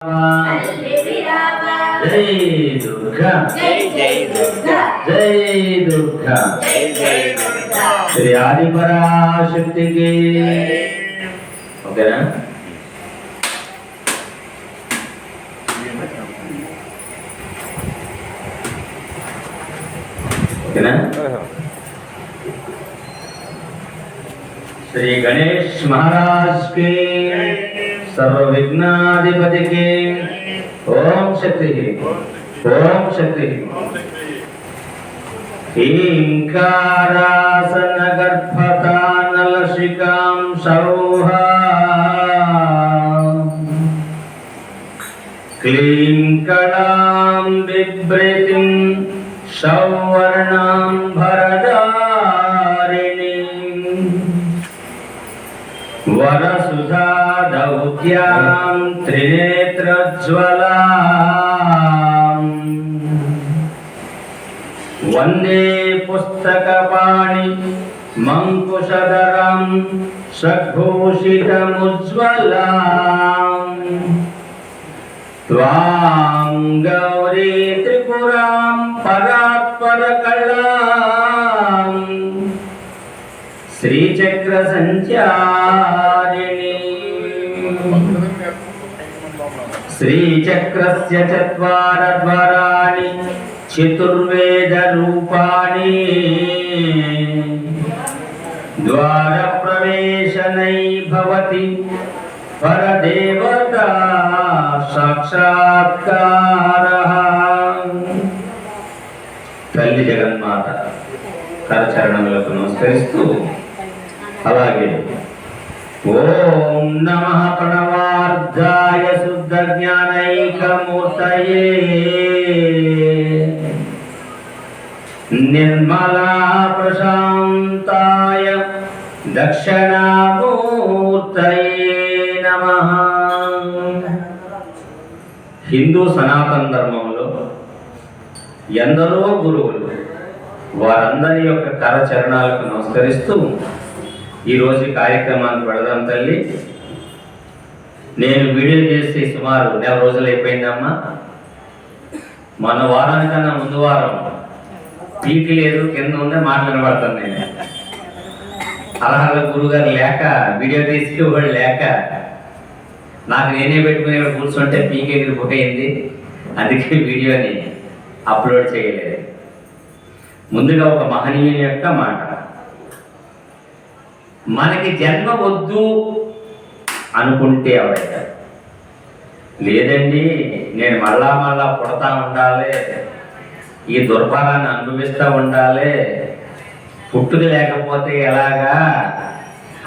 జై దుర్గా జై దుర్గా జై దుర్గా జై దుర్గా శ్రీ ఆదిపరాశక్తికి ఓకేనా. ఓకేనా. श्री गणेश महाराज के सर्व विघ्नाधिपति के ओम शक्ति ओम शक्ति हींकारासन गर्भतानलशिकां सौहा क्लीं कलां बिभ्रतिं सौवर्णां भरदारिणीं वरसुधा दौत्यां त्रिनेत्रज्वलां वन्दे पुस्तकपाणि मङ्कुशधरं षड्भूषितमुज्ज्वलां त्वां गौरी त्रिपुरां परात्परकलां श्रीचक्रसञ्चारिणी श्रीचक्रस्य चत्वारद्वाराणि चतुर्वेदरूपाणि द्वारप्रवेशनै भवति परदेवता साक्षात्कारः। తల్లి జగన్మాత కరచరణములకు నమస్కరిస్తూ అలాగే ఓం నమః ప్రణవార్ధాయ శుద్ధ జ్ఞానైకమూర్తయే నిర్మలా ప్రశాంతాయ దక్షిణామూర్తయే నమః. హిందూ సనాతన ధర్మంలో ఎందరో గురువులు వారందరి యొక్క కరచరణాలకు నమస్కరిస్తూ ఈరోజు కార్యక్రమానికి పెడదాం. తల్లి, నేను వీడియో చేసి సుమారు 4 రోజులు అయిపోయిందమ్మా. మన వారానికన్నా ముందు వారం పీకి లేదు, కింద ఉండే మాటలు పడతాను నేను. అలాగే గురువుగారు లేక వీడియో తీసేవాడు లేక నాకు నేనే పెట్టుకుని ఇక్కడ కూర్చుంటే పీకి బుక్ అయింది. అందుకే వీడియోని అప్లోడ్ చేయలేదు. ముందుగా ఒక మహనీయుని యొక్క మాట, మనకి జన్మ వద్దు అనుకుంటే ఎవరైనా లేదండి నేను మళ్ళా మళ్ళా పుడతా ఉండాలి, ఈ దుర్భారాన్ని అనుభవిస్తూ ఉండాలి, పుట్టుక లేకపోతే ఎలాగా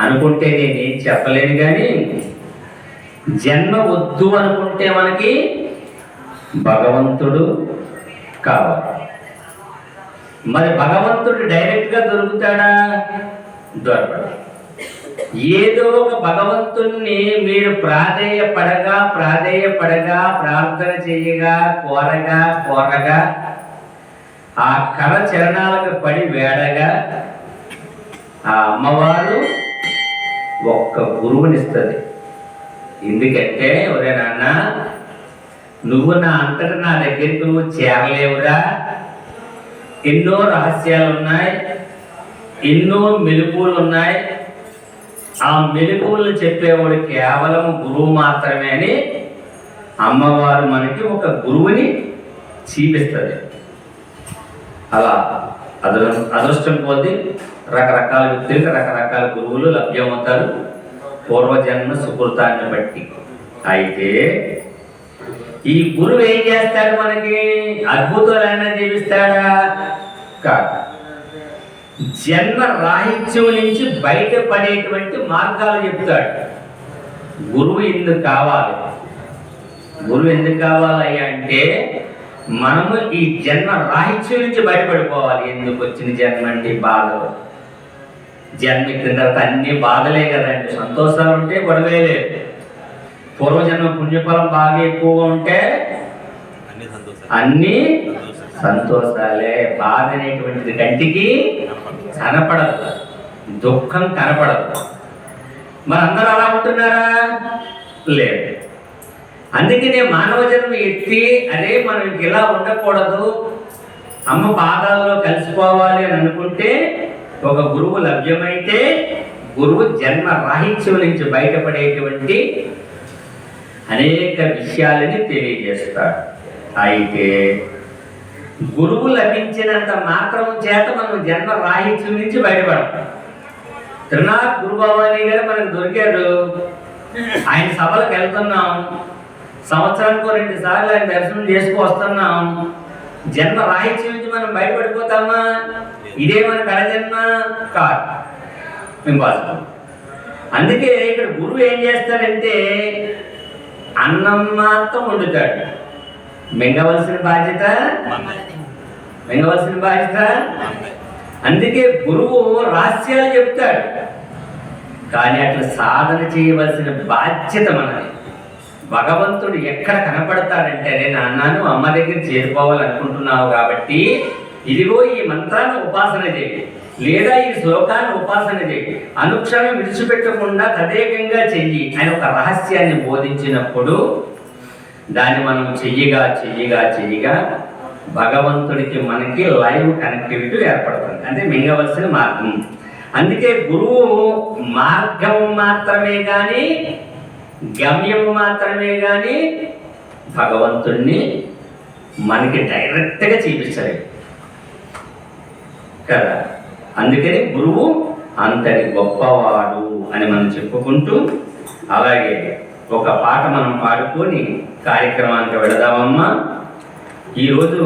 అనుకుంటే నేనేం చెప్పలేను. కానీ జన్మ వద్దు అనుకుంటే మనకి భగవంతుడు కావాలి. మరి భగవంతుడు డైరెక్ట్గా దొరుకుతాడా? దొరకడు. ఏదో ఒక భగవంతుణ్ణి మీరు ప్రాధేయపడగా ప్రార్థన చేయగా కోరగా ఆ కర చరణాలకు పడి వేడగా ఆ అమ్మవారు ఒక్క గురువునిస్తుంది. ఎందుకంటే ఒరే నాన్న, నువ్వు నా అంతటా నా దగ్గరికి నువ్వు చేరలేవురా, ఎన్నో రహస్యాలు ఉన్నాయి, ఎన్నో మెలుకువలు ఉన్నాయి. ఆ మెలుకువలు చెప్పేవాడు కేవలం గురువు మాత్రమే అని అమ్మవారు మనకి ఒక గురువుని చూపిస్తుంది. అలా అదృష్టం కొద్దీ రకరకాల వ్యక్తులకు రకరకాల గురువులు లభ్యమవుతారు పూర్వజన్మ సుకృతాన్ని బట్టి. అయితే ఈ గురువు ఏం చేస్తాడు? మనకి అద్భుతాలైనా జీవిస్తాడా? కాదు. జన్మ రాహిత్యం నుంచి బయటపడేటువంటి మార్గాలు చెప్తాడు. గురువు ఎందుకు కావాలి? గురువు ఎందుకు కావాలయ్యా అంటే మనము ఈ జన్మ రాహిత్యం నుంచి బయటపడిపోవాలి. ఎందుకు వచ్చిన జన్మ అంటే బాధలు. జన్మ ఎక్కిన తర్వాత అన్ని బాధలే కదండి. సంతోషాలు ఉంటే గొడవే లేదు. పూర్వజన్మ పుణ్యఫలం బాగా ఎక్కువగా ఉంటే అన్ని సంతోషాలే. బాధ అనేటువంటిది కంటికి కనపడదు, దుఃఖం కనపడదు. మరి అందరూ అలా ఉంటున్నారా? లేదు. అందుకనే మానవ జన్మ ఎత్తి అదే మనం ఇలా ఉండకూడదు, అమ్మ పాదాల్లో కలిసిపోవాలి అని అనుకుంటే ఒక గురువు లభ్యమైతే గురువు జన్మ రాహిత్యం నుంచి బయటపడేటువంటి అనేక విషయాలని తెలియజేస్తాడు. అయితే గురువు లభించినంత మాత్రం చేత మనం జన్మ రాహిత్యం నుంచి బయటపడతాం. త్రినాథ్ గురుభవాని గారు మనకు దొరికాడు. ఆయన సభలకు వెళ్తున్నాం, సంవత్సరానికి 2 సార్లు ఆయన దర్శనం చేసుకు వస్తున్నాం. జన్మ రాహిత్యం నుంచి మనం బయటపడిపోతామా? ఇదే మన కడజన్మ కాదు, ఇంపాసిబుల్. అందుకే ఇక్కడ గురువు ఏం చేస్తాడంటే అన్నం మాత్రం వండుతాడు. మింగవలసిన బాధ్యత. అందుకే గురువు రహస్యాలు చెప్తాడు, కానీ అట్లా సాధన చేయవలసిన బాధ్యత మనది. భగవంతుడు ఎక్కడ కనపడతాడంటే, నేను అన్నాను అమ్మ దగ్గర చేరుకోవాలనుకుంటున్నావు కాబట్టి ఇదిగో ఈ మంత్రాన్ని ఉపాసన చేయి, లేదా ఈ శ్లోకాన్ని ఉపాసన చేయి, అనుక్షణం విడిచిపెట్టకుండా తదేకంగా చెయ్యి అని ఒక రహస్యాన్ని బోధించినప్పుడు దాన్ని మనం చెయ్యగా భగవంతుడికి మనకి లైవ్ కనెక్టివిటీ ఏర్పడుతుంది. అంటే మింగవలసిన మార్గం. అందుకే గురువు మార్గం మాత్రమే కానీ గమ్యం మాత్రమే కానీ భగవంతుణ్ణి మనకి డైరెక్ట్గా చూపించలేదు కదా. అందుకని గురువు అంతటి గొప్పవాడు అని మనం చెప్పుకుంటూ, అలాగే ఒక పాట మనం పాడుకొని కార్యక్రమానికి వెళదామమ్మా. ఈరోజు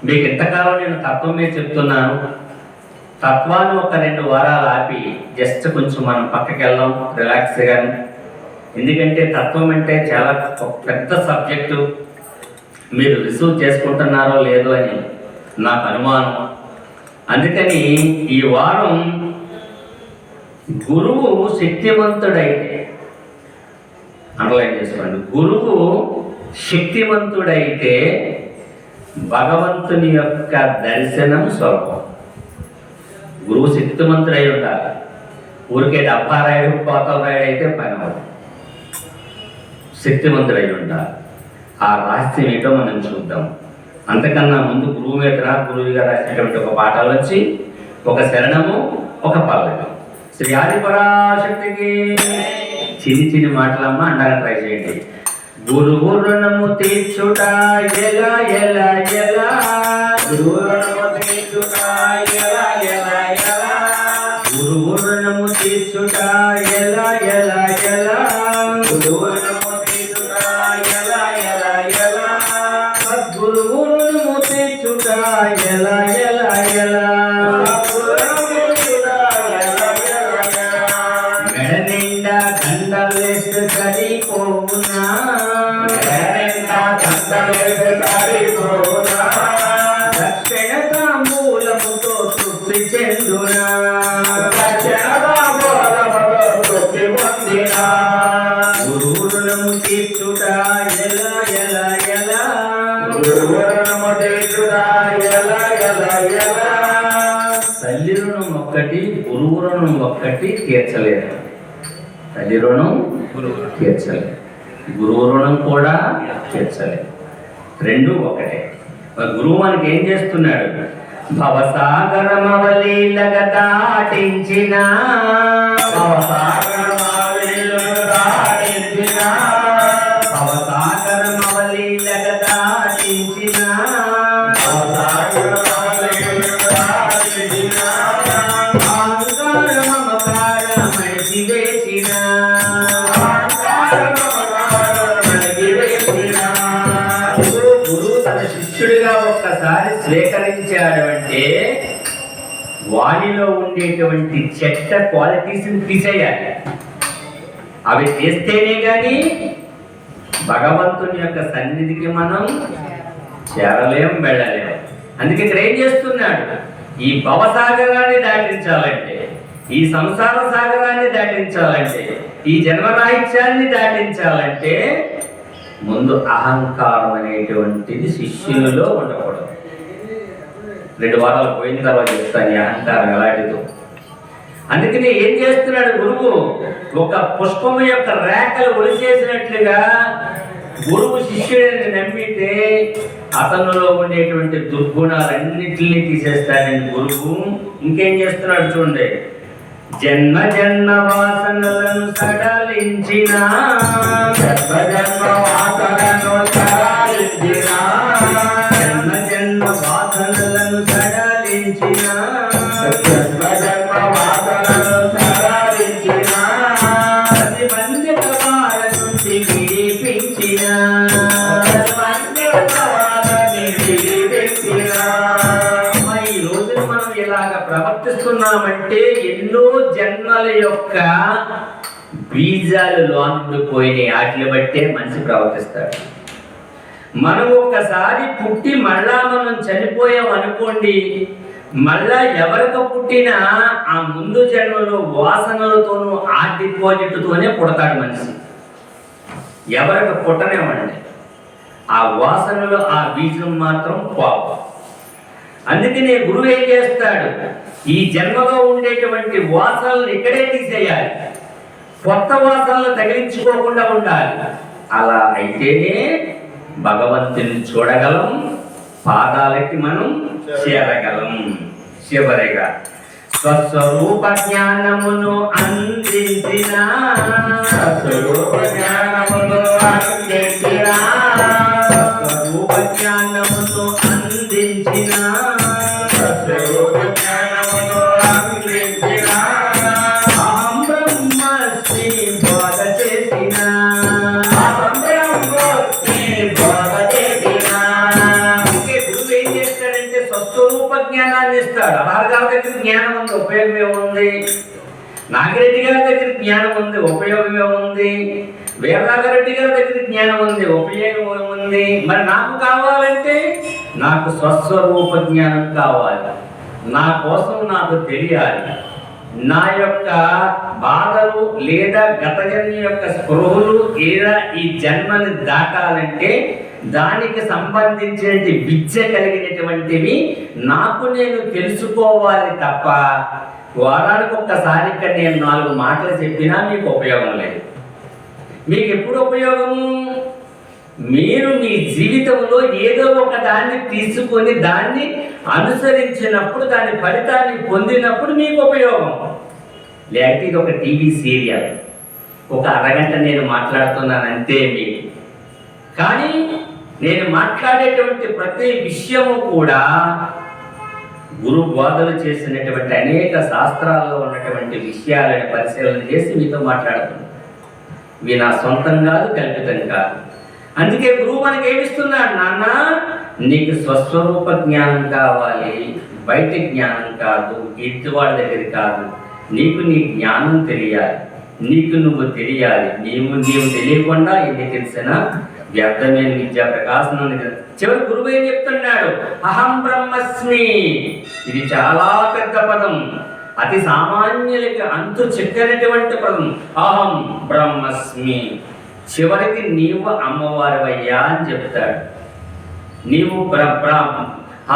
మీకు ఇంతకాలం నేను తత్వం మీద చెప్తున్నాను. తత్వాన్ని ఒక 2 వారాలు ఆపి జస్ట్ కొంచెం మనం పక్కకి వెళ్దాం రిలాక్స్గా. ఎందుకంటే తత్వం అంటే చాలా పెద్ద సబ్జెక్టు. మీరు రిసీవ్ చేసుకుంటున్నారో లేదో అని నాకు అనుమానం. అందుకని ఈ వారం గురువు శక్తివంతుడైతే, అండర్లైన్ చేసుకోండి, గురువు శక్తివంతుడైతే భగవంతుని యొక్క దర్శనం సులభం. గురువు శక్తివంతుడై ఉండాలి. ఊరికే డబ్బా రాయుడు కోతలు రాయుడు అయితే పని అవ్వదు. శక్తివంతుడై ఉండాలి. ఆ రహస్యం ఏంటో మనం చూద్దాం. అంతకన్నా ముందు గురువు మీద గురువు గారు రాసినటువంటి ఒక పాఠాలు వచ్చి ఒక శరణము, ఒక పల్లవి. శ్రీ ఆదిపరాశక్తికి చిన్ని మాటలమ్మ అండగా ట్రై చేయండి. గురువు రుణము తీర్చుట ఎలా ఎలా ఎలా, గురువు రుణము తీర్చుట ఎలా ఎలా ఎలా, గురువు రుణము తీర్చుట ఎలా ఎలా ఎలా, గురువు రుణము తీర్చుట ఎలా ఎలా ఎలా, గురువు రుణము తీర్చుట ఎలా ఎలా ఎలా, మెడ నిండా దండలేస్తే సరిపోవునా, దక్షిణ తాంబూలముతో తృప్తి చెందునా, గురువు రుణము తీర్చుట ఎలా ఎలా ఎలా, తల్లి రుణం ఒక్కటి, గురువు రుణం ఒక్కటి తీర్చలేదు. తల్లి రుణం తీర్చలేదు, గురువు రుణం కూడా తీర్చలేదు. 2 ఒకటే. గురువు మనకి ఏం చేస్తున్నాడు? భవసాగరమవలీలగ దాటించిన, భవసాగరమవలీలగ దాటించిన, అహంకార మమకార మడిచివేసిన, గురువు తన శిష్యుడిగా ఒక్కసారి స్వీకరించాడు అంటే వాడిలో ఉండేటువంటి చెడ్డ క్వాలిటీస్ని తీసేయాలి. అవి చేస్తేనే కానీ భగవంతుని యొక్క సన్నిధికి మనం చేరలేం, వెళ్ళలేం. అందుకే ఇక్కడ ఏం చేస్తున్నాడు? ఈ భవసాగరాన్ని దాటించాలంటే, ఈ సంసార సాగరాన్ని దాటించాలంటే, ఈ జన్మరాహిత్యాన్ని దాటించాలంటే ముందు అహంకారం అనేటువంటిది శిష్యులలో ఉండకూడదు. 2 వారాలు పోయిన తర్వాత చెప్తాను ఈ అహంకారం ఎలాంటిదో. అందుకని ఏం చేస్తున్నాడు గురువు? ఒక పుష్పము యొక్క రేఖలు ఒలిచేసినట్లుగా గురువు శిష్యుడిని నమ్మితే అతనిలో ఉండేటువంటి దుర్గుణాలన్నింటినీ తీసేస్తాడండి గురువు. ఇంకేం చేస్తున్నాడు చూడండి. జన్మ జన్మ వాసనలను సడలించిన, జన్మ జన్మ వాసనలను సడలించిన, జన్మ జన్మ వాసనలను సడలించిన, జన్మ జన్మ వాసనలను సడలించిన, ప్రతి బంధిత వార నుంచి విడిపించిన, ప్రతి బంధిత వారిని విడిపించిన. ఈ రోజున మనం ఇలాగ ప్రవర్తిస్తున్నామంటే ఎన్నో జన్మల యొక్క బీజాలు లోనుండిపోయినాయి. వాటిని బట్టే మనిషి ప్రవర్తిస్తాడు. మనం ఒక్కసారి పుట్టి మళ్ళా మనం చనిపోయాం అనుకోండి, మళ్ళా ఎవరికి పుట్టినా ఆ ముందు జన్మలో వాసనలతోనూ ఆ డిపాజిట్తోనే పుడతాడు మనిషి. ఎవరికి పుట్టనేవండి, ఆ వాసనలో ఆ బీజం మాత్రం పోవు. అందుకనే గురువు ఏం చేస్తాడు? ఈ జన్మలో ఉండేటువంటి వాసనలను ఇక్కడే తీసేయాలి, కొత్త వాసనలు తగిలించుకోకుండా ఉండాలి. అలా అయితేనే భగవంతుని చూడగలం, పాదాలకి మనం చేరగలం. చివరిగా స్వస్వరూప జ్ఞానమును అందించిన, స్వస్వరూప జ్ఞానమును అందించిన, స్వస్వరూప జ్ఞానమును అందించిన, స్వస్వరూప జ్ఞానమును అందించిన, అహం బ్రహ్మస్మి బోధ చేసిన, అహం బ్రహ్మస్మి బోధ చేసిన. అందుకే గురువు ఏం చేస్తాడంటే స్వస్వరూప జ్ఞానాన్ని ఇస్తాడు. అనార్ గారి దగ్గర జ్ఞానం ఉంది, ఉపయోగం ఏముంది? నాగిరెడ్డి గారి దగ్గర జ్ఞానం ఉంది, ఉపయోగం ఏముంది? వీరనాగరెడ్డి గారి దగ్గర జ్ఞానం ఉంది, ఉపయోగం ఏముంది? మరి నాకు కావాలంటే నాకు స్వస్వరూప జ్ఞానం కావాలి. నా కోసం నాకు తెలియాలి. నా యొక్క బాధలు లేదా గత జన్మ యొక్క స్పృహలు లేదా ఈ జన్మని దాటాలంటే దానికి సంబంధించిన విద్య కలిగినటువంటివి నాకు నేను తెలుసుకోవాలి తప్ప వారానికి ఒక్కసారి ఇక్కడ నేను 4 మాటలు చెప్పినా మీకు ఉపయోగం లేదు. మీకు ఎప్పుడు ఉపయోగము? మీరు మీ జీవితంలో ఏదో ఒక దాన్ని తీసుకొని దాన్ని అనుసరించినప్పుడు, దాని ఫలితాన్ని పొందినప్పుడు మీకు ఉపయోగం. లేకపోతే ఇది ఒక టీవీ సీరియల్, ఒక అరగంట నేను మాట్లాడుతున్నాను అంతే మీకు. కానీ నేను మాట్లాడేటువంటి ప్రతి విషయము కూడా గురు బోధలు చేసినటువంటి అనేక శాస్త్రాల్లో ఉన్నటువంటి విషయాలను పరిశీలన చేసి మీతో మాట్లాడుతున్నాను. ఇవి నా సొంతం కాదు, కల్పితం కాదు. అందుకే గురువు మనకి ఏమిస్తున్నాడు? నాన్న, నీకు స్వస్వరూప జ్ఞానం కావాలి, బయట జ్ఞానం కాదు, ఎత్తువాడి దగ్గర కాదు. నీకు నీ జ్ఞానం తెలియాలి, నీకు నువ్వు తెలియాలి. నీవు తెలియకుండా ఎన్ని తెలిసినా వ్యర్థమైన విద్యా ప్రకాశనం. చివరి గురువు ఏం చెప్తున్నాడు? అహం బ్రహ్మస్మి. ఇది చాలా పెద్ద పదం, అతి సామాన్యులకి అంతు చిక్కనటువంటి పదం. అహం బ్రహ్మస్మి. చివరికి నీవు అమ్మవారివయ్యా అని చెప్తాడు. నీవు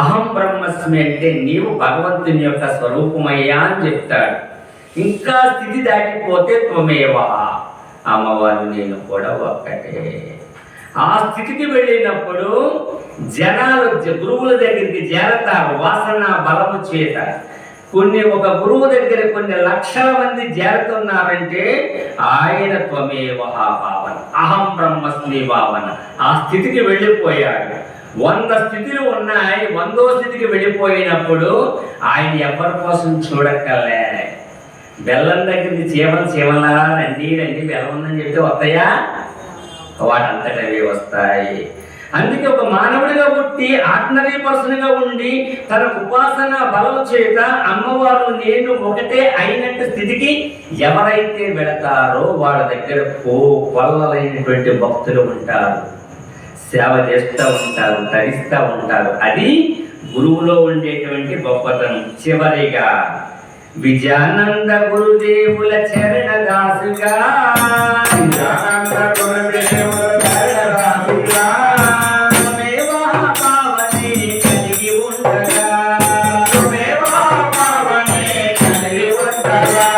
అహం బ్రహ్మస్మి అంటే నీవు భగవంతుని యొక్క స్వరూపమయ్యా అని చెప్తాడు. ఇంకా స్థితి దాటిపోతే త్వమేవా, అమ్మవారు నేను కూడా ఒక్కటే. ఆ స్థితికి వెళ్ళినప్పుడు జనాలు గురువుల దగ్గరికి చేరతారు వాసన బలము చేత. ఒక గురువు దగ్గర కొన్ని లక్షల మంది చేరుతున్నారంటే ఆయన త్వమేవ భావన, అహం బ్రహ్మస్మి భావన. ఆ స్థితికి వెళ్ళిపోయాడు. 100 స్థితులు ఉన్నాయి. 100వ స్థితికి వెళ్ళిపోయినప్పుడు ఆయన ఎవరి కోసం చూడక్కర్లే. బెల్లం దగ్గరికి చీమలా రండి బెల్లం ఉందని చెప్తే వస్తాయా? వాటంతటవే వస్తాయి. అందుకే ఒక మానవుడిగా పుట్టి ఆర్డినరీ పర్సన్గా ఉండి తన ఉపాసన బలం చేత అమ్మవారు నేను ఒకటే అయినట్టు స్థితికి ఎవరైతే వెళతారో వాళ్ళ దగ్గర కొల్లలైనటువంటి భక్తులు ఉంటారు, సేవ చేస్తూ ఉంటారు, తరిస్తూ ఉంటారు. అది గురువులో ఉండేటువంటి గొప్పతనం. చివరిగా విజయానంద గురుదేవుల చరణ దాసుగా, విజయానంద గురుదేవుల చరణ దాసుగా కలిగి ఉండగా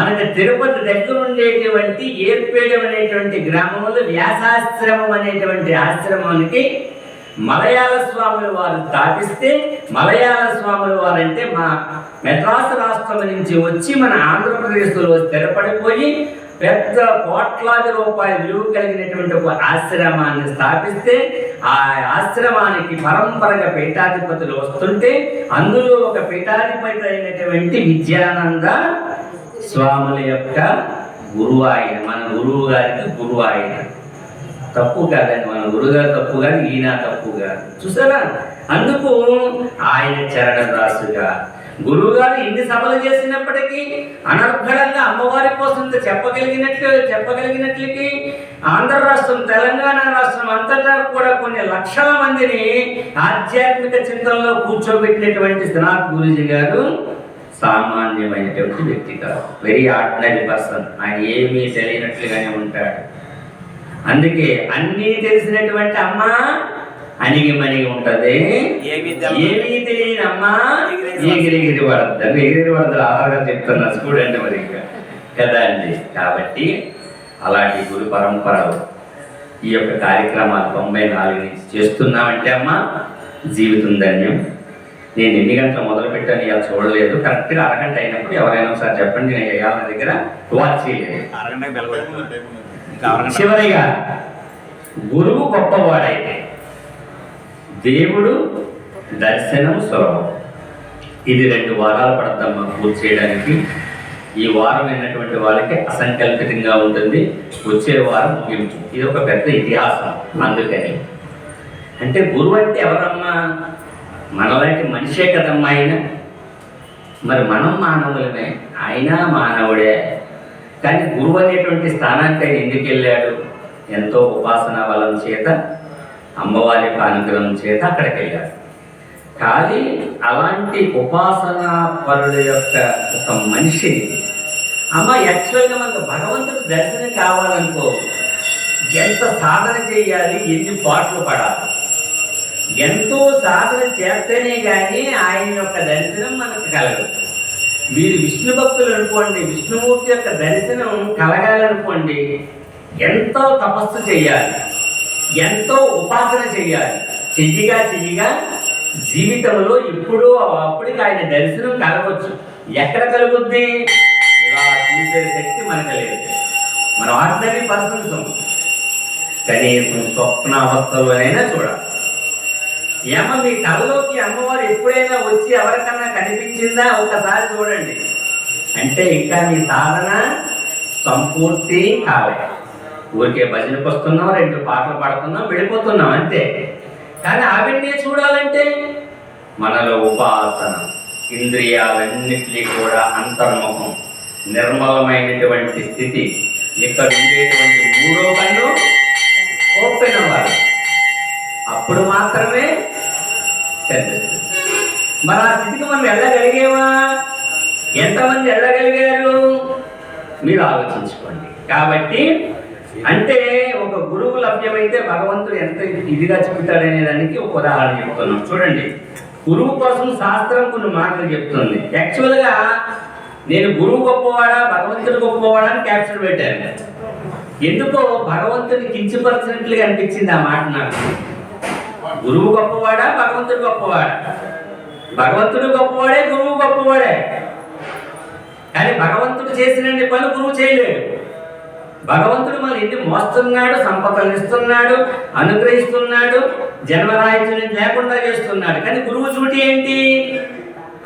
మనకి తిరుపతి దగ్గర ఉండేటువంటి ఏర్పేడం అనేటువంటి గ్రామంలో వ్యాసాశ్రమం అనేటువంటి ఆశ్రమానికి మలయాళ స్వాముల వారు స్థాపిస్తే, మలయాళ స్వాముల వారు అంటే మా మెడ్రాసు రాష్ట్రం నుంచి వచ్చి మన ఆంధ్రప్రదేశ్లో స్థిరపడిపోయి పెద్ద కోట్లాది రూపాయల విలువ కలిగినటువంటి ఒక ఆశ్రమాన్ని స్థాపిస్తే, ఆ ఆశ్రమానికి పరంపరగా పీఠాధిపతులు వస్తుంటే అందులో ఒక పీఠాధిపతి అయినటువంటి విద్యానంద స్వాముల యొక్క గురువు ఆయన, మన గురువు గారికి గురువు ఆయన. తప్పు కాదండి, మన గురువుగారు తప్పు కాదు, ఈయన తప్పు కాదు. చూసారా? అందుకు ఆయన చరణదాసుగా గురువుగారు ఇన్ని సభలు చేసినప్పటికీ అనర్ఘడంగా అమ్మవారి కోసం చెప్పగలిగినట్లకి ఆంధ్ర రాష్ట్రం, తెలంగాణ రాష్ట్రం అంతటా కూడా కొన్ని లక్షల మందిని ఆధ్యాత్మిక చింతనలో కూర్చోబెట్టినటువంటి శ్రీనాథ్ గురూజీ గారు సామాన్యమైనటువంటి వ్యక్తి కాదు. Very ordinary person. ఆయన ఏమీ తెలియనట్లుగానే ఉంటాడు. అందుకే అన్నీ తెలిసినటువంటి అమ్మ అణిగి మణిగి ఉంటది, ఏమీ తెలియని అమ్మ ఎగిరెగిరి పడతారు. ఎగిరెగిరి పడతారు ఆహారంగా చెప్తున్నారు స్టూడెంట్ మరి కదా అండి. కాబట్టి అలాంటి గురు పరంపరలు ఈ యొక్క కార్యక్రమాలు 94 నుంచి చేస్తున్నామంటే అమ్మ జీవితం ధన్యం. నేను ఎన్ని గంటలు మొదలు పెట్టాను ఇలా చూడలేదు. కరెక్ట్గా అరగంట అయినప్పుడు ఎవరైనా ఒకసారి చెప్పండి, నేను నా దగ్గర వాచ్ చేయలేదు. చివరిగా గురువు గొప్పవాడైతే దేవుడు దర్శనం సులభం. ఇది 2 వారాలు పడతామా పూర్తి చేయడానికి. ఈ వారం అయినటువంటి వాళ్ళకి అసంకల్పితంగా ఉంటుంది, వచ్చే వారం ముగింపు. ఇది ఒక పెద్ద ఇతిహాసం. అందుకని అంటే గురువు అంటే ఎవరమ్మా? మనలాంటి మనిషే కదమ్మా ఆయన. మరి మనం మానవులమే, ఆయన మానవుడే. కానీ గురువు అనేటువంటి స్థానానికి ఆయన ఎందుకు వెళ్ళాడు? ఎంతో ఉపాసనా బలం చేత, అమ్మవారి అనుగ్రహం చేత అక్కడికి వెళ్ళాడు. కానీ అలాంటి ఉపాసనా పరుల యొక్క ఒక మనిషిని అమ్మ యాక్చువల్గా మనకు భగవంతుడు దర్శనం కావాలనుకో ఎంత సాధన చేయాలి, ఎన్ని పాటలు పడాలి. ఎంతో సాధన చేస్తేనే కానీ ఆయన యొక్క దర్శనం మనకు కలగదు. మీరు విష్ణు భక్తులు అనుకోండి, విష్ణుమూర్తి యొక్క దర్శనం కలగాలనుకోండి ఎంతో తపస్సు చేయాలి, ఎంతో ఉపాసన చేయాలి. చెయ్యిగా జీవితంలో ఇప్పుడు అప్పటికి ఆయన దర్శనం కలగవచ్చు. ఎక్కడ కలుగుద్ది? ఇలా చూసే శక్తి మనకు లేదు. మనం ఆర్డినరీ పర్సన్స్, కనీసం స్వప్నావస్థలోనైనా చూడాలి. ఏమో మీ కళ్ళలోకి అమ్మవారు ఎప్పుడైనా వచ్చి ఎవరికన్నా కనిపించిందా? ఒకసారి చూడండి. అంటే ఇంకా మీ సాధన సంపూర్తి కాలేదు. ఊరికే భజనకు వస్తున్నాం, 2 పాటలు పాడుతున్నాం, వెళ్ళిపోతున్నాం అంతే. కానీ ఆవిడ్నే చూడాలంటే మనలో ఉపాసన, ఇంద్రియాలన్నిటినీ కూడా అంతర్ముఖం, నిర్మలమైనటువంటి స్థితి, ఇక్కడ ఉండేటువంటి 3వ కన్ను ఓపెన్ అవ్వాలి. అప్పుడు మాత్రమే కనిపిస్తుంది. మరి ఆ స్థితికి మనం వెళ్ళగలిగేవా? ఎంతమంది వెళ్ళగలిగారు? మీరు ఆలోచించుకోండి. కాబట్టి అంటే ఒక గురువు లభ్యమైతే భగవంతుడు ఎంత ఇదిగా చెబుతాడనే దానికి ఒక ఉదాహరణ చెప్తున్నాం. చూడండి, గురువు కోసం శాస్త్రం కొన్ని మాటలు చెప్తుంది. యాక్చువల్గా నేను గురువు గొప్పవాడా భగవంతుడు గొప్పవాడా అని క్యాప్షన్ పెట్టాను. ఎందుకో భగవంతుడిని కించపరిచినట్లుగా అనిపించింది ఆ మాట నాకు. గురువు గొప్పవాడా భగవంతుడు గొప్పవాడా? భగవంతుడు గొప్పవాడే, గురువు గొప్పవాడే. కానీ భగవంతుడు చేసిన పనులు గురువు చేయలేడు. భగవంతుడు మన ఎన్ని మోస్తున్నాడు, సంపదలు ఇస్తున్నాడు, అనుగ్రహిస్తున్నాడు, జన్మరాహిత్యం లేకుండా చేస్తున్నాడు. కానీ గురువు డ్యూటీ ఏంటి?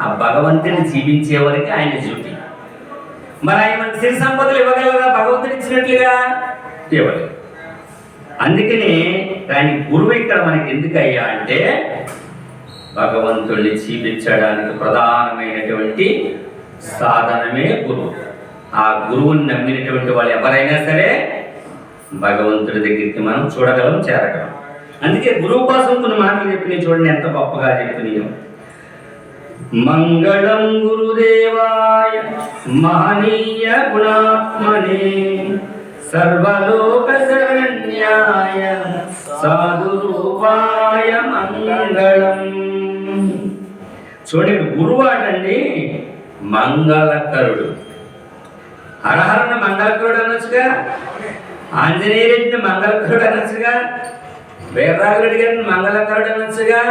ఆ భగవంతుని జీవించే వరకు ఆయన డ్యూటీ. మరి ఆయన మన సిరి సంపదలు ఇవ్వగలరా భగవంతుడు ఇచ్చినట్లుగా? ఇవ్వలేదు. అందుకని కానీ గురువు ఇక్కడ మనకి ఎందుకయ్యా అంటే భగవంతుడిని జీవించడానికి ప్రధానమైనటువంటి సాధనమే గురువు. ఆ గురువుని నమ్మినటువంటి వాళ్ళు ఎవరైనా సరే భగవంతుడి దగ్గరికి మనం చూడగలం, చేరగలం. అందుకే గురువు కోసం కొన్ని మాటలు చెప్పినాయి. చూడండి ఎంత గొప్పగా చెప్పినాయో. మంగళం గురుదేవాయ మహనీయ గుణాత్మనే సర్వలోక శరణ్యాయ సాధురూపాయ మంగళం. చూడండి, గురువు అటండి మంగళకరుడు. హరహరని మంగళకరుడు అనొచ్చుగా, ఆంజనేయ రెడ్డిని మంగళకరుడు అనొచ్చుగా, వీరరాఘరెడ్డి గారిని మంగళకరుడు అనొచ్చుగా.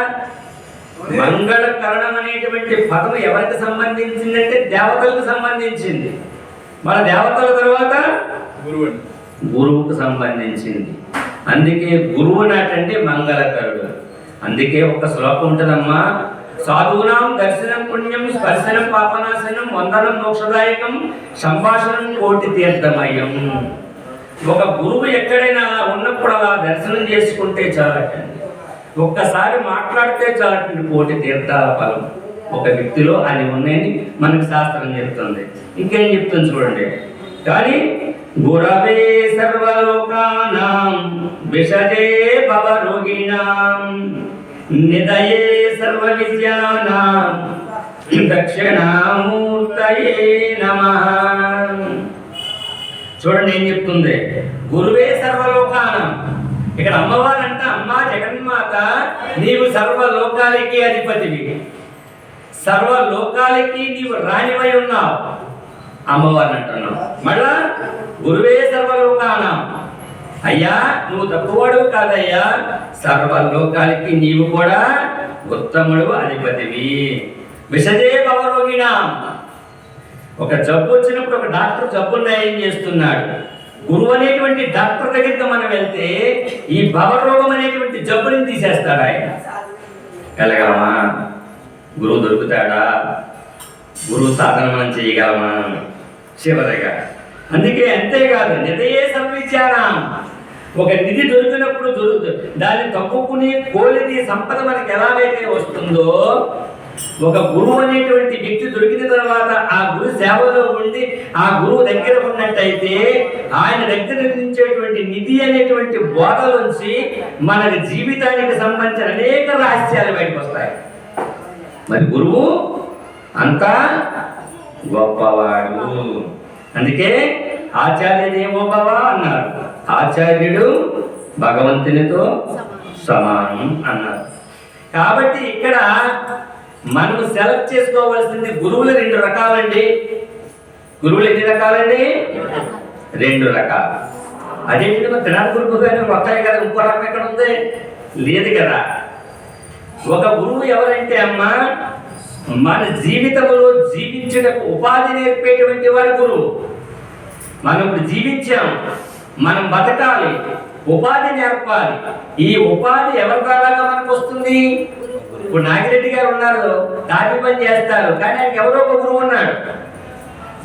మంగళకరణం అనేటువంటి పదం ఎవరికి సంబంధించిందంటే దేవతలకు సంబంధించింది. మన దేవతల తర్వాత గురువుకు సంబంధించింది. అందుకే గురువు నాటంటే మంగళకరుడు. అందుకే ఒక శ్లోకం ఉంటుందమ్మా, సాధూనాం దర్శనం పుణ్యం, స్పర్శనం పాపనాశనం, వందనం మోక్షదాయకం, సంభాషణం కోటి తీర్థమయం. ఒక గురువు ఎక్కడైనా ఉన్నప్పుడు అలా దర్శనం చేసుకుంటే చాలటండి, ఒక్కసారి మాట్లాడితే చాలటండి కోటి తీర్థాల ఫలం ఒక వ్యక్తిలో అని ఉన్నాయని మనకు శాస్త్రం చెప్తుంది. ఇంకేం చెప్తుంది చూడండి. కానీ గురవే సర్వలోకానాం విషజే భవరోగిణాం నిదయే సర్వ విద్యానాం దక్షిణామూర్తయే నమః. చూడండి ఏం చెప్తుంది, గురువే సర్వలోకానం. ఇక్కడ అమ్మవారు అంట, అమ్మా జగన్మాత నీవు సర్వలోకాలకి అధిపతివి, సర్వలోకాలకి నీవు రాణివై ఉన్నావు అమ్మవారిని అంటున్నావు. మళ్ళా గురువే సర్వలోకానం. అయ్యా నువ్వు తక్కువడు కాదయ్యా, సర్వలోకాలకి నీవు కూడా ఉత్తముడు అధిపతివి. విషజే భవరోగిణ. ఒక జబ్బు వచ్చినప్పుడు ఒక డాక్టర్ జబ్బును నయం చేస్తున్నాడు. గురువు అనేటువంటి డాక్టర్ దగ్గరికి మనం వెళ్తే ఈ భవరోగం అనేటువంటి జబ్బుని తీసేస్తాడు ఆయన. వెళ్ళగలమా? గురువు దొరుకుతాడా? గురువు సాధన మనం చేయగలమా? చివరిగా అందుకే అంతేకాదు, నిధయే సర్విద్యానాం. ఒక నిధి దొరికినప్పుడు దాన్ని తప్పుకుని కోలిది సంపద మనకి ఎలాగైతే వస్తుందో, ఒక గురువు అనేటువంటి వ్యక్తి దొరికిన తర్వాత ఆ గురు సేవలో ఉండి ఆ గురువు దగ్గర ఉన్నట్టయితే ఆయన దగ్గర నుంచేటువంటి నిధి అనేటువంటి బోధలోంచి మన జీవితానికి సంబంధించిన అనేక రహస్యాలు బయటకు వస్తాయి. మరి గురువు అంతా గొప్పవాడు. అందుకే ఆచార్య దేవోభవ అన్నారు. ఆచార్యుడు భగవంతునితో సమానం అన్నారు. కాబట్టి ఇక్కడ మనం సెలెక్ట్ చేసుకోవాల్సింది గురువులు 2 రకాలండి. గురువులు ఎన్ని రకాలండి? 2 రకాలు. అదేంటి త్రినాథ గురువు కానీ వస్తాయి కదా, ఇంకో రకం ఎక్కడ ఉంది? లేదు కదా. ఒక గురువు ఎవరంటే అమ్మా, మన జీవితంలో జీవించిన ఉపాధి నేర్పేటువంటి వాడు గురువు. మనం ఇప్పుడు జీవించాం, మనం బతకాలి, ఉపాధి నేర్పాలి. ఈ ఉపాధి ఎవరి ద్వారా మనకు వస్తుంది? ఇప్పుడు నాగిరెడ్డి గారు ఉన్నారు, తాపి పని చేస్తారు, కానీ ఆయనకి ఎవరో ఒక గురువు ఉన్నాడు.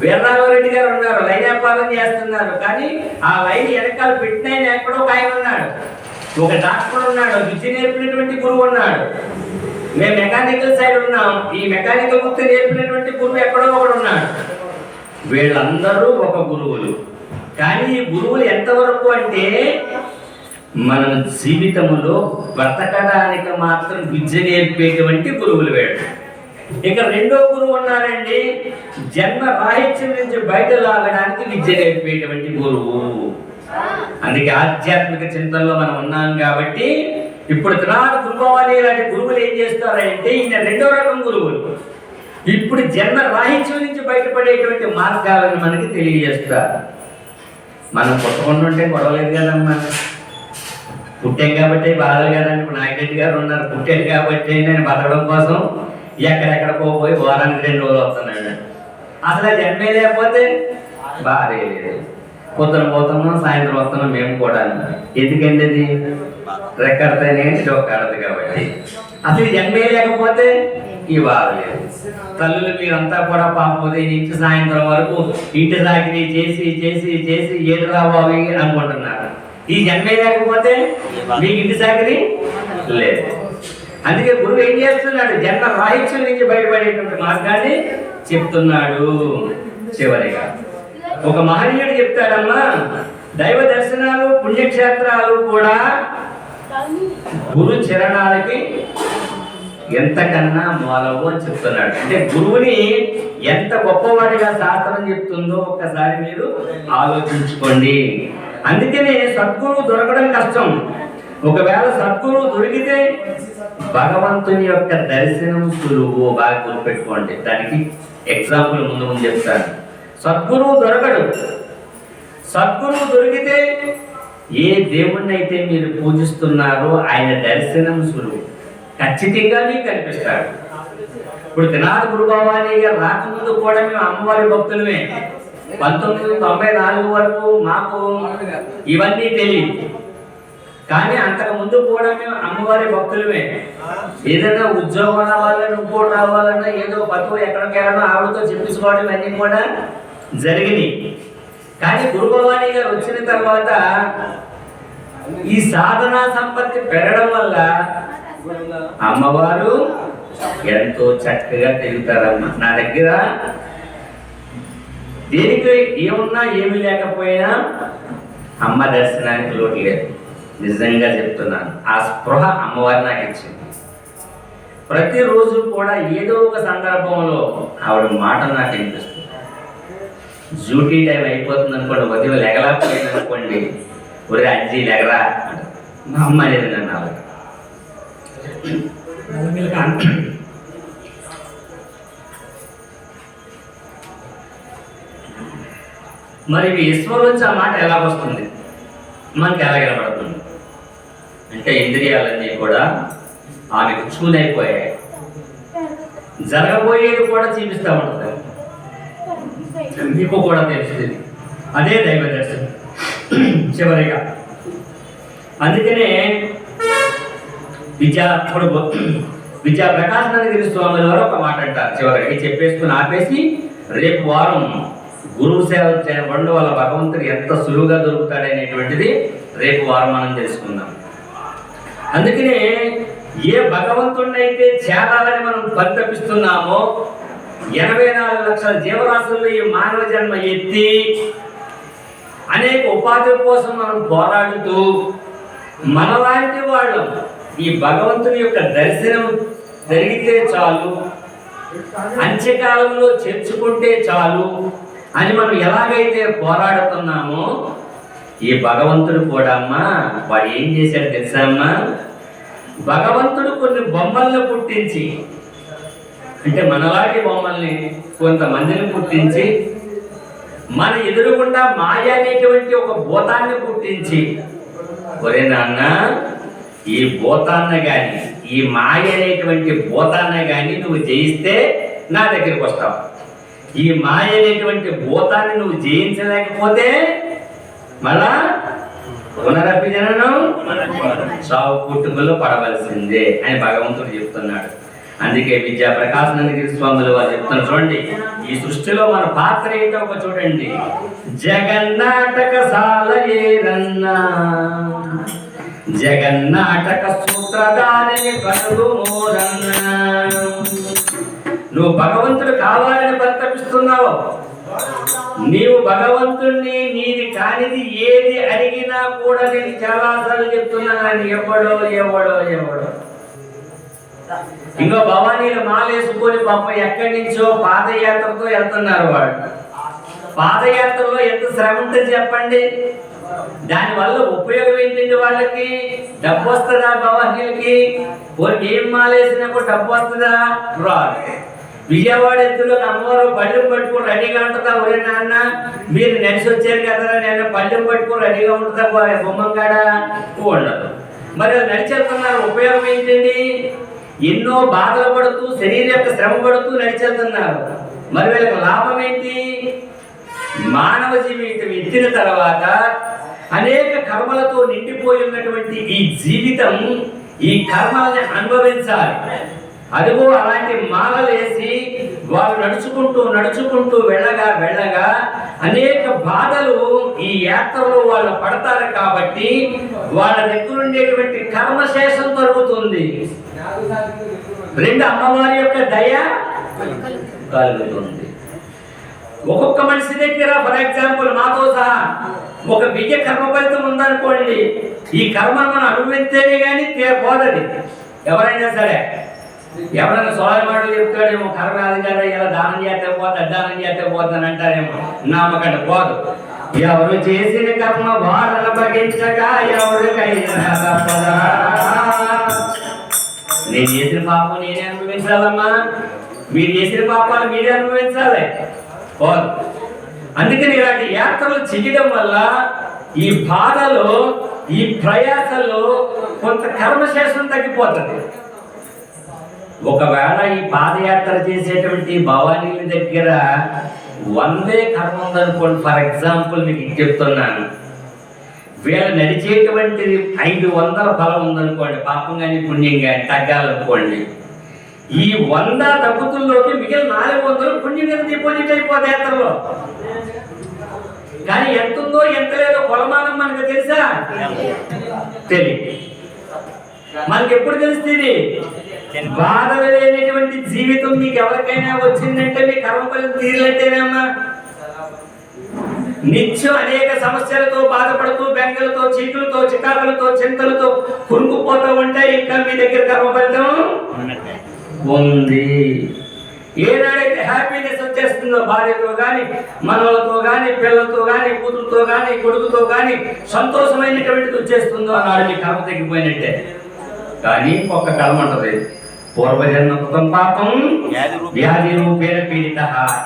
వీరరాఘరెడ్డి గారు ఉన్నారు, లైన్ వ్యాపారం చేస్తున్నారు, కానీ ఆ లైన్ వెనకాల పెట్టిన ఎక్కడో ఒక ఆయన ఉన్నాడు. ఒక డాక్టర్ ఉన్నాడు, విద్య నేర్పినటువంటి గురువు ఉన్నాడు. మేము మెకానికల్ సైడ్ ఉన్నాం, ఈ మెకానికల్ వృత్తి నేర్పినటువంటి గురువు ఎక్కడో ఒకడు ఉన్నాడు. వీళ్ళందరూ ఒక గురువులు. కానీ ఈ గురువులు ఎంతవరకు అంటే మన జీవితంలో బ్రతకడానికి మాత్రం విద్య నేర్పేటువంటి గురువులు వేడు. ఇక రెండో గురువు ఉన్నారండి, జన్మ రాహిత్యం నుంచి బయట లాగడానికి విద్య నేర్పేటువంటి గురువు. అందుకే ఆధ్యాత్మిక చింతనలో మనం ఉన్నాం కాబట్టి ఇప్పుడు త్రినాథ గురుభవాని లాంటి గురువులు ఏం చేస్తారంటే ఈయన 2వ రకం గురువులు. ఇప్పుడు జన్మ రాహిత్యం నుంచి బయటపడేటువంటి మార్గాలను మనకి తెలియజేస్తారు. మనం పుట్టకుండా ఉంటే గొడవలేదు కదమ్మా, పుట్టాం కాబట్టి బాధలు కదండి. ఇప్పుడు నాగిరెడ్డి గారు ఉన్నారు, పుట్టాడు కాబట్టి నేను బతకడం కోసం ఎక్కడెక్కడికో పోయి వారానికి 2 రోజులు వస్తున్నాడు. అసలు జన్మే లేకపోతే బాధే లేదు. పొద్దున పోతున్నాం, సాయంత్రం వస్తున్నాం మేము కూడా. ఎందుకండి అది రెక్కడితేనే చొక్కాడదు కాబట్టి. అసలు జన్మే లేకపోతే ఈ బాధ లేదు. తల్లులు మీరంతా కూడా పాపం ఉదయం నుంచి సాయంత్రం వరకు ఇంటి సాకిరీ చేసి చేసి చేసి ఏడు రావాలి అనుకుంటున్నారు. ఈ జన్మే లేకపోతే మీకు ఇంటి సాకిరీ లేదు. అందుకే గురువు ఏం చేస్తున్నాడు? జన్మ రాహిత్యం నుంచి బయటపడేటువంటి మార్గాన్ని చెప్తున్నాడు. చివరిగా ఒక మహనీయుడు చెప్తాడమ్మా, దైవ దర్శనాలు పుణ్యక్షేత్రాలు కూడా గురు చరణాలకి ఎంతకన్నా మూలవు అని చెప్తున్నాడు. అంటే గురువుని ఎంత గొప్పవాడిగా శాస్త్రం చెప్తుందో ఒక్కసారి మీరు ఆలోచించుకోండి. అందుకనే సద్గురువు దొరకడం కష్టం. ఒకవేళ సద్గురువు దొరికితే భగవంతుని యొక్క దర్శనం సులువు. బాగా గుర్తుపెట్టుకోండి. దానికి ఎగ్జాంపుల్ ముందు చెప్తాను. సద్గురువు దొరకడు. సద్గురువు దొరికితే ఏ దేవుణ్ణి అయితే మీరు పూజిస్తున్నారో ఆయన దర్శనం సులువు, ఖచ్చితంగా మీకు కనిపిస్తాడు. ఇప్పుడు తెనాలి గురుభవాని గారు రాకముందు కూడా మేము అమ్మవారి భక్తులమే. 1994 వరకు మాకు ఇవన్నీ తెలియదు, కానీ అంతకు ముందు కూడా మేము అమ్మవారి భక్తులమే. ఏదైనా ఉద్యోగం రావాలన్నా, ఇంకోటి రావాలన్నా, ఏదో పతువు ఎక్కడికి వెళ్ళాలో ఆవిడతో చెప్పించుకోవడం ఇవన్నీ కూడా జరిగినాయి. కానీ గురుభవాని గారు వచ్చిన తర్వాత ఈ సాధనా సంపత్తి పెరగడం వల్ల అమ్మవారు ఎంతో చక్కగా తిరుగుతారమ్మా. నా దగ్గర దేనికి ఏమున్నా ఏమి లేకపోయినా అమ్మ దర్శనానికి లోటు లేదు. నిజంగా చెప్తున్నాను, ఆ స్పృహ అమ్మవారి నాకు ఇచ్చింది. ప్రతిరోజు కూడా ఏదో ఒక సందర్భంలో ఆవిడ మాట నాకు వినిపిస్తుంది. డ్యూటీ టైం అయిపోతుంది అనుకోండి, ఉదయం లెగలేకపోయింది అనుకోండి, ఒరే అజ్జి లెగరా, మా అమ్మ అనేది నన్ను ఆవిడ. మరి ఈశ్వరు నుంచి ఆ మాట ఎలా వస్తుంది, మనకి ఎలా కనబడుతుంది అంటే ఇంద్రియాలన్నీ కూడా ఆమెకు చూనైపోయాయి. జరగబోయేది కూడా చూపిస్తూ ఉంటుంది, మీకు కూడా తెలుస్తుంది. అదే దైవ దర్శనం చివరిగా. అందుకనే విద్యా ప్రకాశానందగిరి స్వామి వారు ఒక మాట అంటారు చివరిగా, చెప్పేసుకుని ఆపేసి రేపు వారం గురువు సేవ చేయడం వల్ల భగవంతుడు ఎంత సులువుగా దొరుకుతాడనేటువంటిది రేపు వారం మనం తెలుసుకుందాం. అందుకనే ఏ భగవంతుడిని అయితే చేరాలని మనం పరితపిస్తున్నామో, 84 లక్షల జీవరాశుల్లో ఈ మానవ జన్మ ఎత్తి అనేక ఉపాధి కోసం మనం పోరాడుతూ మనలాంటి వాళ్ళు ఈ భగవంతుని యొక్క దర్శనం జరిగితే చాలు, అంత్యకాలంలో చేర్చుకుంటే చాలు అని మనం ఎలాగైతే పోరాడుతున్నామో, ఈ భగవంతుడు కూడా అమ్మా వాడు ఏం చేశాడు తెలుసా అమ్మా? భగవంతుడు కొన్ని బొమ్మల్ని పుట్టించి, అంటే మనలాంటి బొమ్మల్ని కొంతమందిని పుట్టించి, మన ఎదురుగుండా మాయ అనేటువంటి ఒక భూతాన్ని పుట్టించి, ఒరే నాన్న ఈ భూతాన్ని కానీ ఈ మాయ అనేటువంటి భూతాన్ని కానీ నువ్వు జయిస్తే నా దగ్గరికి వస్తావు. ఈ మాయ అనేటువంటి భూతాన్ని నువ్వు జయించలేకపోతే మళ్ళా పునరపి జననం సావు పుట్టుకలో పడవలసిందే అని భగవంతుడు చెప్తున్నాడు. అందుకే విద్యా ప్రకాశానందగిరి స్వాములు వారు చెప్తున్నారు. చూడండి, ఈ సృష్టిలో మన పాత్ర ఏంటో ఒక చూడండి. జగన్నాటక సాలయేరన్నా జగన్నాటక సూత్రధారిని కలుగు మోరన్నా. నువ్వు భగవంతుడు కావాలని పరితపిస్తున్నావు. నీవు భగవంతుణ్ణి నీది కానిది ఏది అడిగినా కూడా నేను చాలాసార్లు చెప్తున్నాను, ఎవడో ఎవడో ఎవడో. ఇంకో భవానీలు మాలేసుకొని పాప ఎక్కడి నుంచో పాదయాత్రతో వెళ్తున్నారు. వాళ్ళు పాదయాత్రలో ఎంత శ్రమ ఉంటుంది చెప్పండి. దానివల్ల ఉపయోగం ఏంటండి? వాళ్ళకి డబ్బు వస్తుందా? భవానీలకి వాళ్ళకి ఏం మాలేసినప్పుడు డబ్బు వస్తుందా? రాదు. విజయవాడ ఎత్తులో అమ్మవారు పళ్ళెం పట్టుకుని రెడీగా ఉంటుందా? ఒరే నాన్న మీరు నడిచి వచ్చారు కదా, నేను పళ్ళెం పట్టుకుని రెడీగా ఉంటుందా? బొమ్మం కాడ ఉండదు. మరి నడిచి వెళ్తున్నారు, ఉపయోగం ఏంటండి? ఎన్నో బాధలు పడుతూ శరీరం యొక్క శ్రమ పడుతూ నడిచెళ్తున్నారు. మరి వీళ్ళకి లాభం ఏంటి? మానవ జీవితం ఎత్తిన తర్వాత అనేక కర్మలతో నిండిపోయి ఉన్నటువంటి ఈ జీవితం, ఈ కర్మల్ని అనుభవించాలి. అదిగో అలాంటి మాలలేసి వాళ్ళు నడుచుకుంటూ నడుచుకుంటూ వెళ్ళగా వెళ్ళగా అనేక బాధలు ఈ యాత్రలో వాళ్ళు పడతారు. కాబట్టి వాళ్ళ దగ్గర ఉండేటువంటి కర్మశేషం దొరుకుతుంది. రెండు, అమ్మవారి యొక్క దయ కలుగుతుంది. ఒక్కొక్క మనిషి దగ్గర ఫర్ ఎగ్జాంపుల్ మాతో సహా ఒక 1000 కర్మ ఫలితం ఉందనుకోండి, ఈ కర్మను మనం అనుభవిస్తేనే కానీ పోదది. ఎవరైనా సరే ఎవరైనా సోదరి మాటలు చెప్తాడేమో, కర్మ అది కదా, ఇలా దానం చేస్తే పోతే దానం చేస్తే పోతుందని అంటారేమో. నమ్మకండి, పోదు. ఎవరు చేసిన కర్మ వారన పగించక ఎవరికైనా తప్పదా. నేను చేసిన పాపం నేనే అనుభవించాలమ్మా, మీరు చేసిన పాపాలు మీరే అనుభవించాలి. పోదు. అందుకని ఇలాంటి యాత్రలు చేయడం వల్ల ఈ బాధలో, ఈ ప్రయాసలో కొంత కర్మశేషం తగ్గిపోతుంది. ఒకవేళ ఈ పాదయాత్ర చేసేటువంటి భవానీ దగ్గర 100 కర్మ ఉందనుకోండి, ఫర్ ఎగ్జాంపుల్ మీకు చెప్తున్నాను, వీళ్ళు నడిచేటువంటిది 500 ఫలం ఉందనుకోండి, పాపం కానీ పుణ్యం కానీ తగ్గాలనుకోండి, ఈ 100 తగ్గుతుల్లోకి మిగిలిన 400 పుణ్యం మీద డిపాజిట్ అయిపోతాయి యాత్రలో. కానీ ఎంత ఉందో ఎంత లేదో కొలమానం మనకు తెలుసా? తెలియదు. మనకి ఎప్పుడు తెలుస్తుంది? బాధ లేనటువంటి జీవితం మీకు ఎవరికైనా వచ్చిందంటే మీ కర్మఫలం తీరలేటేనమ్మా. నిత్యం అనేక సమస్యలతో బాధపడుతూ, బెంగలతో, చీకులతో, చికాకులతో, చింతలతో కురుకుపోతూ ఉంటే ఇంకా మీ దగ్గర కర్మ ఫలితం ఉంది. ఏనాడైతే హ్యాపీనెస్ వచ్చేస్తుందో, భార్యతో కానీ, మనవలతో కానీ, పిల్లలతో కానీ, కూతురుతో కానీ, కొడుకుతో కానీ సంతోషమైనటువంటిది వచ్చేస్తుందో అన్నాడు మీ కర్మ తగ్గిపోయినట్టే. కానీ ఒక కర్మ ఉంటుంది, పూర్వజన్మ కృతం పాపం వ్యాధి రూపేణ పీడిత.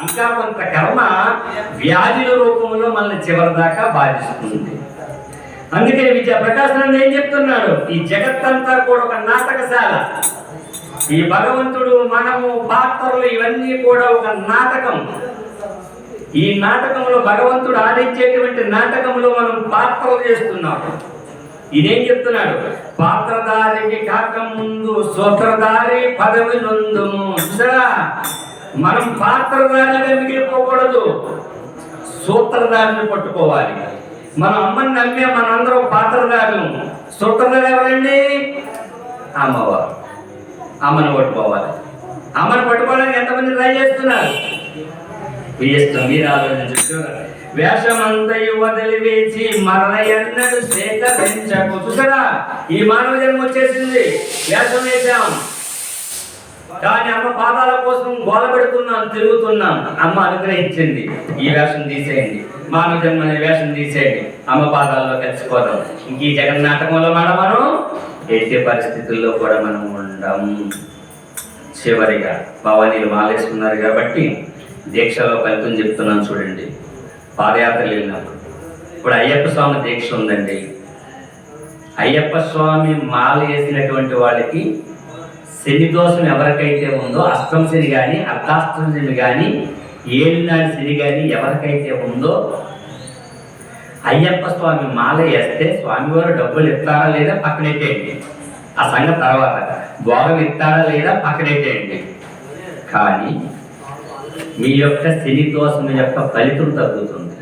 ఇంకా కొంత కర్మ వ్యాధుల రూపంలో మనల్ని చివరి దాకా బాధిస్తుంది. అందుకని విద్యా ప్రకాశనం ఏం చెప్తున్నాడు? ఈ జగత్తంతా కూడా ఒక నాటకశాల. ఈ భగవంతుడు, మనము, పాత్రలు ఇవన్నీ కూడా ఒక నాటకం. ఈ నాటకంలో భగవంతుడు ఆడించేటువంటి నాటకంలో మనం పాత్రలు చేస్తున్నాం. ఇదేం చెప్తున్నాడు? పాత్రధారికి కాక ముందు సూత్రధారి పదవి నొందుము. చూసారా, మనం పాత్రధారిగా మిగిలిపోకూడదు, సూత్రధారిని పట్టుకోవాలి. మన అమ్మని నమ్మే మనందరం పాత్రధారులు. సూత్రధారి ఎవరండి? అమ్మవారు. అమ్మను పట్టుకోవాలి. అమ్మను పట్టుకోవడానికి ఎంతమంది ట్రై చేస్తున్నారు? మీరు ఆలోచించు. వేషమంతయు వదిలివేసి మరణ ఎన్నడు సేకరించకు. చూసారా, ఈ మానవ జన్మ వచ్చేసింది, వేషం వేశాం. కానీ అమ్మ పాదాల కోసం గోల పెడుతున్నాం, తిరుగుతున్నాం. అమ్మ అనుగ్రహించింది, ఈ వేషం తీసేయండి, మానవ జన్మ అనే వేషం తీసేయండి, అమ్మ పాదాల్లో కలిసిపోదాం. ఇంక ఈ జగన్నాటకంలో మనం ఎట్టి పరిస్థితుల్లో కూడా మనం ఉండం. చివరిగా భవానీలు మాలేసుకున్నారు కాబట్టి దీక్షలో ఫలితం చెప్తున్నాను చూడండి. పాదయాత్ర వెళ్ళినప్పుడు ఇప్పుడు అయ్యప్ప స్వామి దీక్ష ఉందండి. అయ్యప్ప స్వామి మాల వేసినటువంటి వాళ్ళకి శని దోషం ఎవరికైతే ఉందో, అష్టమ శని కానీ, అర్ధాష్టమ శని కానీ, ఏలినాటి శని కానీ ఎవరికైతే ఉందో, అయ్యప్ప స్వామి మాల వేస్తే స్వామివారు డబ్బులు ఇస్తారా లేదా పక్కనెట్టేయండి, ఆ సంగతి తర్వాత. భోగం ఇస్తారా లేదా పక్కనెట్టేయండి. కానీ మీ యొక్క శని దోషం యొక్క ఫలితం తగ్గుతుంది.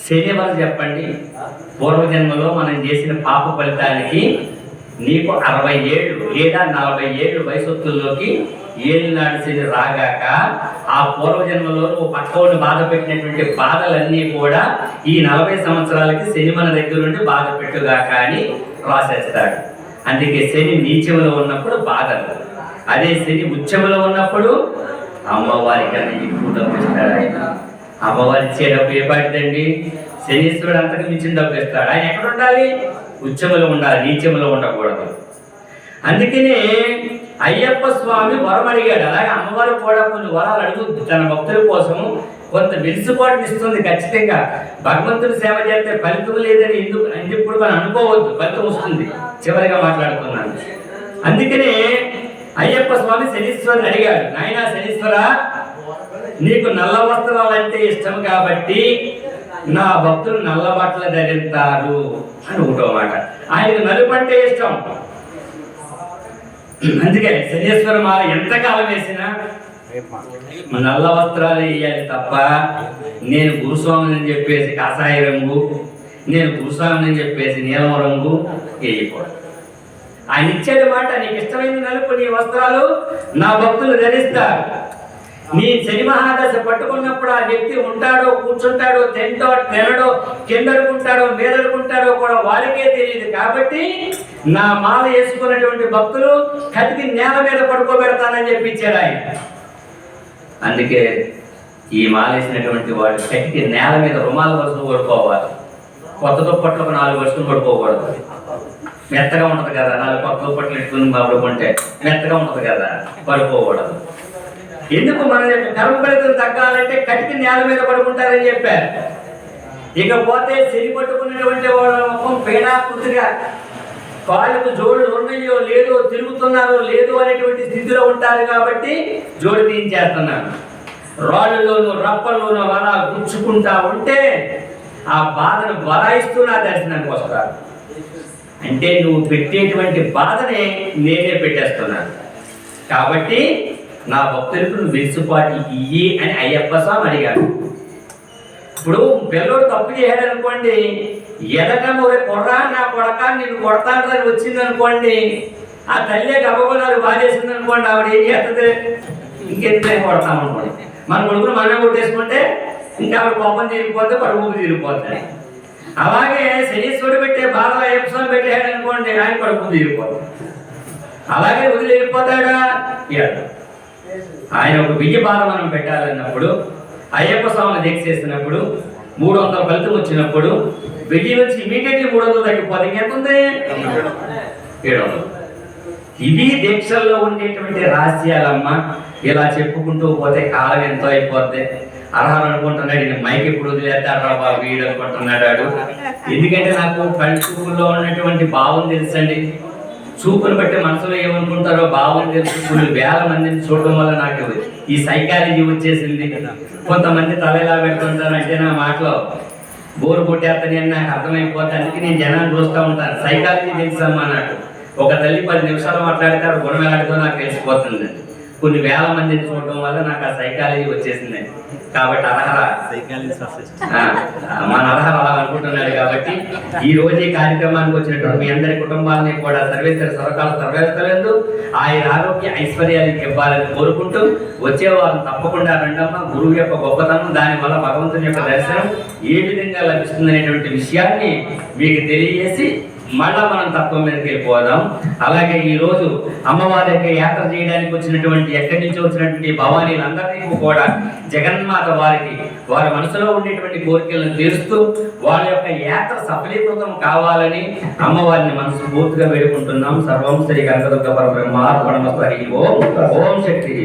శని ఎవరు చెప్పండి? పూర్వజన్మలో మనం చేసిన పాప ఫలితానికి నీకు 60 ఏళ్ళు లేదా 40 ఏళ్ళు వయసొత్తుల్లోకి ఏలినాడు శని రాగాక, ఆ పూర్వజన్మలో నువ్వు పక్కవాడిని బాధ పెట్టినటువంటి బాధలన్నీ కూడా ఈ 40 సంవత్సరాలకి శని మన దగ్గర నుండి బాధ పెట్టుగాక అని రాసేస్తాడు. అందుకే శని నీచములో ఉన్నప్పుడు బాధలు, అదే శని ఉచ్చములో ఉన్నప్పుడు అమ్మవారికి అన్ని ఎక్కువ డబ్బు ఇస్తాడు ఆయన. అమ్మవారి ఇచ్చే డబ్బు ఏ పాటిదండి? శనీశ్వరుడు అంతకు మించిన డబ్బు ఇస్తాడు. ఆయన ఎక్కడ ఉండాలి? ఉచ్చములో ఉండాలి, నీచములో ఉండకూడదు. అందుకనే అయ్యప్ప స్వామి వరం అడిగాడు. అలాగే అమ్మవారు కూడా కొన్ని వరాలు అడుగుద్ది తన భక్తుల కోసం. కొంత వెలుసుబాటుని ఇస్తుంది ఖచ్చితంగా. భగవంతుని సేవ చేస్తే ఫలితం లేదని ఇప్పుడు మనం అనుకోవద్దు, ఫలితం వస్తుంది. చివరిగా మాట్లాడుతున్నాను. అందుకనే అయ్యప్ప స్వామి శనీశ్వరుని అడిగాడు, నాయనా శనీశ్వర, నీకు నల్ల వస్త్రాలంటే ఇష్టం కాబట్టి నా భక్తులు నల్ల బట్టలు ధరిస్తారు అని ఒకటో మాట. ఆయనకు నలుపు అంటే ఇష్టం. అందుకే శనీశ్వర మాల ఎంతకాలం వేసినా నల్ల వస్త్రాలు వేయాలి తప్ప, నేను గురుస్వామిని అని చెప్పేసి కాషాయ రంగు, నేను గురుస్వామిని అని చెప్పేసి నీలం రంగు వేయకూడదు. ఆయన ఇచ్చేది మాట, నీకు ఇష్టమైన నలుపు నీ వస్త్రాలు నా భక్తులు ధరిస్తారు. నీ శని మహాదశ పట్టుకున్నప్పుడు ఆ వ్యక్తి ఉంటాడో, కూర్చుంటాడో, తినడో, కిందడుకుంటాడో, మీదడుకుంటాడో కూడా వారికే తెలియదు. కాబట్టి నా మాల వేసుకున్నటువంటి భక్తులు కతికి నేల మీద పడుకోబెడతానని చెప్పి ఇచ్చాడు ఆయన. అందుకే ఈ మాల వేసినటువంటి వాడు కతికి నేల మీద రుమాల వరుసలు పడుకోవాలి. కొత్త దుప్పట్లకు 4 వరుసలు పడుకోకూడదు. మెత్తగా ఉంటుంది కదా, 4 కొత్త దుప్పట్లు ఇట్టుకుని పడుకుంటే మెత్తగా ఉంటుంది కదా, పడుకోకూడదు. ఎందుకు మన యొక్క కర్మ ఫలితం తగ్గాలంటే కటికి నేల మీద పడుకుంటారని చెప్పారు. ఇకపోతే చెరి పట్టుకున్నటువంటి వాళ్ళ ముఖం పేడాకృతిగా కాళ్ళకు జోడులు ఉన్నాయో లేదో తిరుగుతున్నారో లేదో అనేటువంటి స్థితిలో ఉంటారు కాబట్టి జోడు తీయించేస్తున్నారు. రాళ్ళలోను రప్పల్లోనూ అలా గుచ్చుకుంటా ఉంటే ఆ బాధను బలాయిస్తూ నా దర్శనానికి వస్తారు. అంటే నువ్వు పెట్టేటువంటి బాధనే నేనే పెట్టేస్తున్నాను కాబట్టి నా భక్తులకు నువ్వు వెసుపాటి ఇయ్యి అని అయ్యప్ప స్వామి అడిగాడు. ఇప్పుడు పిల్లోడు తప్పు చేశాడు అనుకోండి, ఎదట నువ్వు కొర్రా నా కొడక నేను కొడతానని వచ్చింది అనుకోండి, ఆ తల్లి గబగోదాలు బాధేసింది అనుకోండి, ఆవిడ ఏం చేస్తుంది? ఇంకెందుకు కొడతాం అనుకోండి. మన కొడుకులు మనమే కొట్టేసుకుంటే ఇంకా ఆవిడ కోపం తీరిపోతే పడుపు తీరిపోతాయి. అలాగే శనీశ్వరుడు పెట్టే బాధ అయ్యప్ప స్వామి పెట్టాడు అనుకోండి, ఆయన పడుపు తీరిపోతాడు. అలాగే వదిలి వెళ్ళిపోతాడా? ఆయన ఒక బియ్య బాధ మనం పెట్టాలన్నప్పుడు అయ్యప్ప స్వామిని దీక్ష చేసినప్పుడు 300 ఫలితం వచ్చినప్పుడు 1000 నుంచి ఇమీడియట్లీ 300 తగ్గిపోతే ఇంకెంతుంది? 700. ఇవి దీక్షల్లో ఉండేటువంటి రహస్యాలమ్మ. ఇలా చెప్పుకుంటూ పోతే కాలం ఎంతో అయిపోద్ది. అర్హం అనుకుంటున్నాడు, నేను మైక్ ఎప్పుడు వదిలేస్తాడు రా బాబు వీడు అనుకుంటున్నాడు. ఎందుకంటే నాకు కళ్ళులో ఉన్నటువంటి భావం తెలుసండి. చూపును బట్టి మనసులో ఏమనుకుంటారో భావం తెలుసు. కొన్ని వేల మందిని చూడడం వల్ల నాకు ఈ సైకాలజీ వచ్చేసింది. కొంతమంది తలలా పెడుతుంటారు అంటే నా మాటలో బోరు కొట్టేస్తాను అని నాకు అర్థమైపోతుంది. అందుకే నేను జనాన్ని చూస్తూ ఉంటాను. సైకాలజీ తెలుసమ్మా నాకు. ఒక తల్లి 10 నిమిషాలు మాట్లాడతారు, గుణం ఎలాంటిదో నాకు తెలిసిపోతుంది. కొన్ని వేల మందిని చూడడం వల్ల నాకు ఆ సైకాలజీ వచ్చేసింది. కాబట్టి మన అర్హర అలా అనుకుంటున్నాడు. కాబట్టి ఈ రోజు ఈ కార్యక్రమానికి వచ్చినటువంటి మీ అందరి కుటుంబాలని కూడా సర్వేశ్వర సర్వకాల సర్వేస్తలేదు ఆయన ఆరోగ్య ఐశ్వర్యాలు ఇవ్వాలని కోరుకుంటూ వచ్చేవారు తప్పకుండా రెండమ్మ. గురువు యొక్క గొప్పతనం, దానివల్ల భగవంతుని యొక్క దర్శనం ఏ విధంగా లభిస్తుంది అనేటువంటి విషయాన్ని మీకు తెలియజేసి మళ్ళా మనం తత్వం మీదకి వెళ్ళిపోదాం. అలాగే ఈ రోజు అమ్మవారి యొక్క యాత్ర చేయడానికి వచ్చినటువంటి ఎక్కడి నుంచి వచ్చినటువంటి భవానీలందరికీ కూడా జగన్మాత వారికి వారి మనసులో ఉండేటువంటి కోరికలను తీరుస్తూ వాళ్ళ యొక్క యాత్ర సఫలీకృతం కావాలని అమ్మవారిని మనసు పూర్తిగా వేడుకుంటున్నాం. సర్వం శ్రీ కనకదుర్గ పరబ్రహ్మార్పణమస్తు. హరి ఓం. ఓం శక్తి.